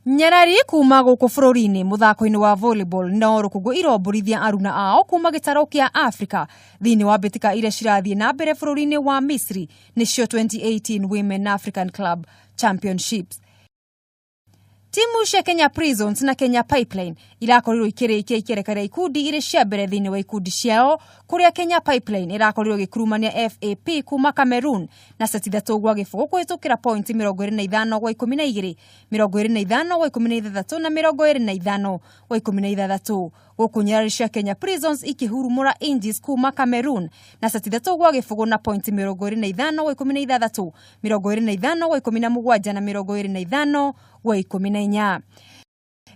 Nyarari kuma guku bururi-ini muthako-ini wa volleyball no rukugu iromborithia aruna ao kuma gitaro kia Africa thiini wa mbitika iria cirathie na mbere bururi-ini wa Misri nicio 2018 Women African Club Championships. Timu cia Kenya Prisons na Kenya Pipeline irakorirwo ikirikia ikerekania ikundi iri cia mbere thiini wa ikundi ciao kuria Kenya Pipeline irakorirwo gikurumania FAP kuma Cameroon na seti thatu gwa gibugu kuhitukira point 25 gwa 12, 25 gwa 16 na 25 gwa 16. Guku Nyarari cia Kenya Prisons ikihurumura Angels kuma Cameroon na seti thatu gwa gibugu na point 25 gwa 16, 25 gwa 17 na 25 gwa 14.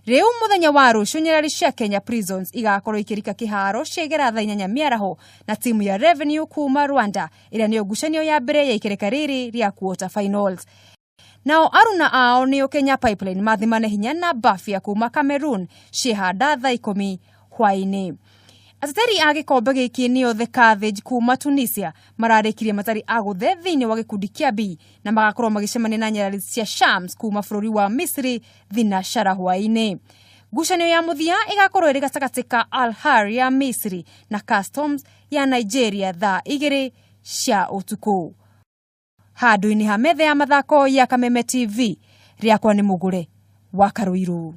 Riu muthenya wa rucio Nyarari cia Kenya Prisons igakorwo ikirika kiharo cigera thaa 8 miaraho na timu ya Revenue kuma Rwanda iria niyo ngucanio ya mbere ya ikereka riri ria quarter finals. Nao aruna ao niyo Kenya Pipeline mathimane hinya na Bafia kuma Cameroon cihanda thaa 10 hwaini. Ateteri a gikombe giki niyo The Carthage kuma Tunisia mararikirie matari aguthe thiini wa gikundi kia B na magakorwo magicemania na Nyarari cia Shams kuma bururi wa Misri thinashara hwaini. Ngucanio ya muthia igakorwo iri gatagati ka Al Ahly ya Misri na Customs ya Nigeria thaa 2 cia utuku. Handu-ini ha metha ya mathako ya Kameme TV riakwa ni Mugure wa Karuiru.